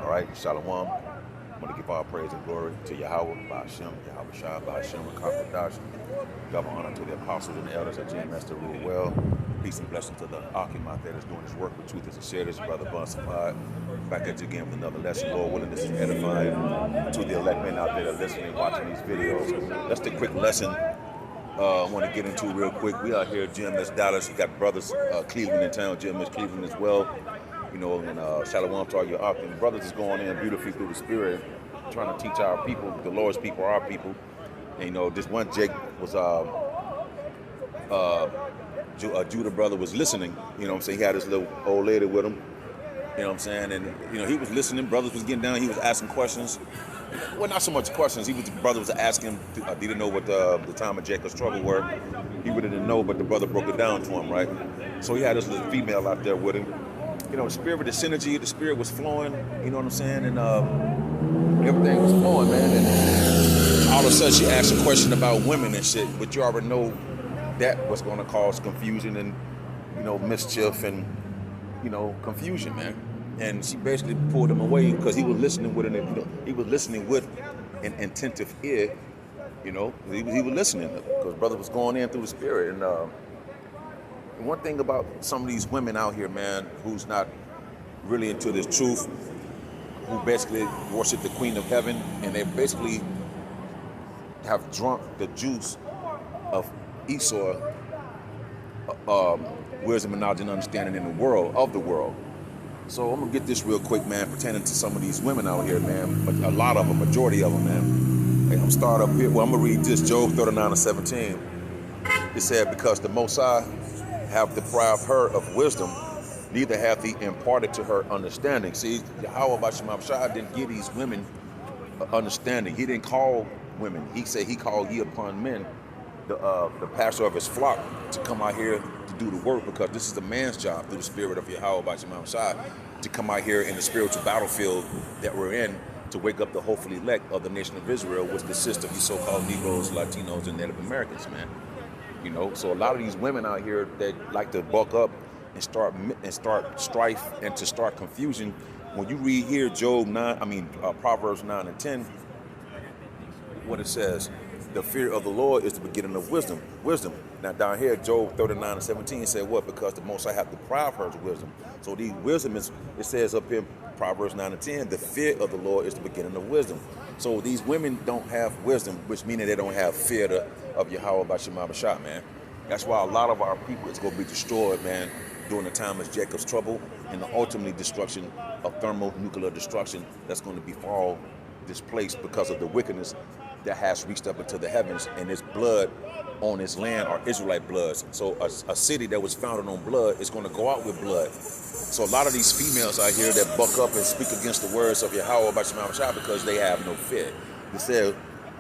All right, Shalom. I'm going to give all praise and glory to Yahweh, Ba'ashem, Yahweh Shah, Ba'ashem, Rakakadash. Double honor to the apostles and the elders at GMS that rule well. Peace and blessing to the Akim out there that's doing his work with truth as a share. This brother Bun Supply. Back at you again with another lesson. Lord willing, this is edifying to the elect men out there that are listening, watching these videos. That's the quick lesson I want to get into real quick. We out here at GMS Dallas. We got brothers Cleveland in town, GMS Cleveland as well. You know, and Shalom to all your Akim. Brothers is going in beautifully through the spirit, trying to teach our people, the Lord's people, our people. And, you know, this one Jake was Judah brother was listening. You know what I'm saying? He had this little old lady with him. You know what I'm saying? And, you know, he was listening. Brothers was getting down. He was asking questions. Well, not so much questions. Brother was asking, didn't know what the time of Jacob's trouble were. He really didn't know, but the brother broke it down to him, right? So he had this little female out there with him. You know, the spirit, the synergy, the spirit was flowing. You know what I'm saying? And everything was flowing, man. And all of a sudden, she asked a question about women and shit. But you already know that was going to cause confusion and, you know, mischief and, you know, confusion, man. And she basically pulled him away because he was listening with an attentive ear. You know, he was listening because brother was going in through the spirit. And one thing about some of these women out here, man, who's not really into this truth, who basically worship the Queen of Heaven, and they basically have drunk the juice of Esau, wisdom and knowledge and understanding in the world, of the world. So I'm gonna get this real quick, man, pertaining to some of these women out here, man. But a lot of them, majority of them, man. Hey, I'm gonna start up here. Well, I'm gonna read this, Job 39:17. It said, because the Most High have deprived her of wisdom, neither hath he imparted to her understanding. See, Yahweh Bashim Shah didn't give these women understanding. He didn't call women. He said he called ye upon men, the pastor of his flock, to come out here to do the work, because this is the man's job through the spirit of Yahweh Bashim Shah to come out here in the spiritual battlefield that we're in to wake up the hopefully elect of the nation of Israel, which consists of these so-called Negroes, Latinos, and Native Americans, man. You know, so a lot of these women out here that like to buck up and start strife and to start confusion. When you read here Proverbs 9 and 10, what it says, the fear of the Lord is the beginning of wisdom. Now down here, Job 39:17 said what? Because the Most High have deprived her of wisdom. So these wisdom is, it says up here, Proverbs 9 and 10, the fear of the Lord is the beginning of wisdom. So these women don't have wisdom, which means they don't have fear of Yahweh Bashim Abashah, man. That's why a lot of our people is going to be destroyed, man, during the time of Jacob's trouble and the ultimately destruction of thermonuclear destruction that's going to befall this place because of the wickedness that has reached up into the heavens, and its blood on its land are Israelite bloods. So a city that was founded on blood is going to go out with blood. So a lot of these females out here that buck up and speak against the words of Yahweh Bashim Abashah because they have no fear. They said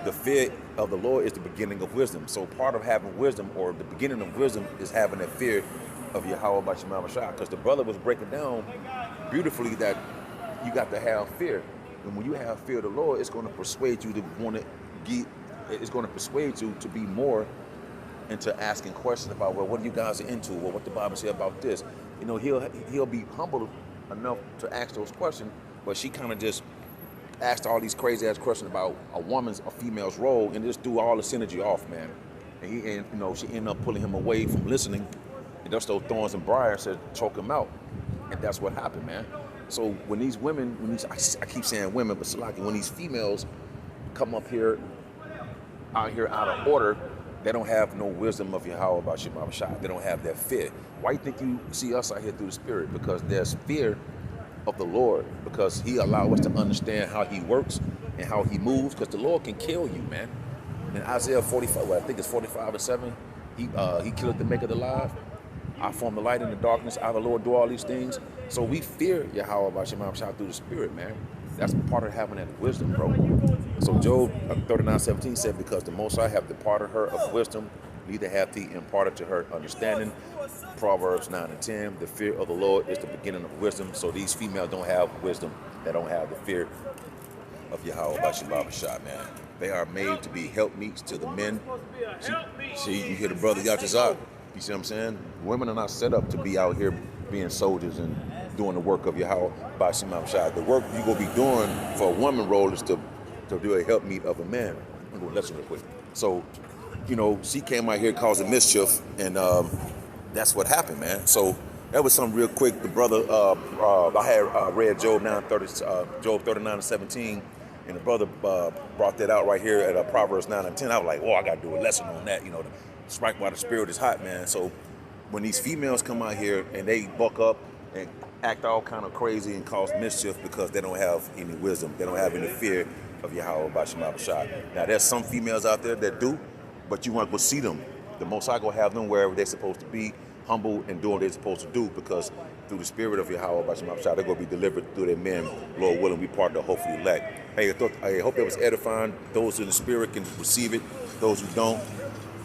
the fear of the Lord is the beginning of wisdom. So part of having wisdom, or the beginning of wisdom, is having that fear of Yahweh Bashim Abashah. Because the brother was breaking down beautifully that you got to have fear. And when you have fear of the Lord, it's going to persuade you to want to it's going to persuade you to be more into asking questions about, well, what are you guys into? Well, what the Bible say about this? You know, he'll be humble enough to ask those questions, but she kind of just asked all these crazy ass questions about a female's role, and just threw all the synergy off, man. And she ended up pulling him away from listening, and just those thorns and briars said choke him out, and that's what happened, man. So when these women, I keep saying women, but Salaki, when these females come up here, out of order, they don't have no wisdom of Yahweh Bashim Abashah. They don't have that fear. Why do you think you see us out here through the spirit? Because there's fear of the Lord, because he allows us to understand how he works and how he moves, because the Lord can kill you, man. In Isaiah 45, I think it's 45:7, he killed the maker alive. I form the light in the darkness. I, the Lord, do all these things. So we fear Yahweh Bashim Abashah through the spirit, man. That's part of having that wisdom, bro. So Job 39:17 said, because the Most High have departed her of wisdom, neither hath he imparted to her understanding. Proverbs 9 and 10, the fear of the Lord is the beginning of wisdom. So these females don't have wisdom. They don't have the fear of Yahweh Bashim Abashah, man. They are made to be helpmeets to the men. See, you hear the brother Yatazak. You see what I'm saying? Women are not set up to be out here being soldiers and doing the work of Yahweh Bashim Shai. The work you're going to be doing for a woman role is to do a helpmeet of a man. I'm going to listen real quick. So, you know, she came out here causing mischief, and that's what happened, man. So that was something real quick. The brother, I had read Job 39:17, and the brother brought that out right here at Proverbs 9:10. I was like, oh, I got to do a lesson on that, you know, to strike while the spirit is hot, man. So when these females come out here and they buck up and act all kind of crazy and cause mischief because they don't have any wisdom, they don't have any fear of Yahweh Bashim Shai. Now, there's some females out there that do, but you want to go see them. The Most High going to have them wherever they're supposed to be, humble and doing what they're supposed to do, because through the spirit of Yahweh Bashim Shai, they're going to be delivered through their men, Lord willing, we part of the hopefully elect. Hey, I hope that was edifying. Those in the spirit can receive it. Those who don't,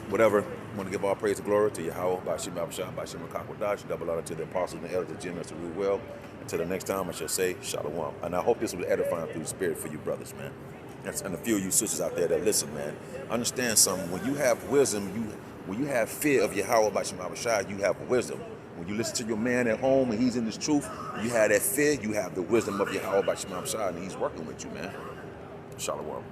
whatever. I want to give all praise and glory to Yahweh Bashim Shai, Bashim Kakwadash, double honor to the apostles and the elders, the generals, to rule well. Until the next time, I shall say Shalom. And I hope this was edifying through the spirit for you brothers, man. And a few of you sisters out there that listen, man. Understand something. When you have wisdom, when you have fear of Yahweh Bashim Shai, you have wisdom. When you listen to your man at home and he's in this truth, you have that fear, you have the wisdom of Yahweh Bashim Shai, and he's working with you, man. Shalom.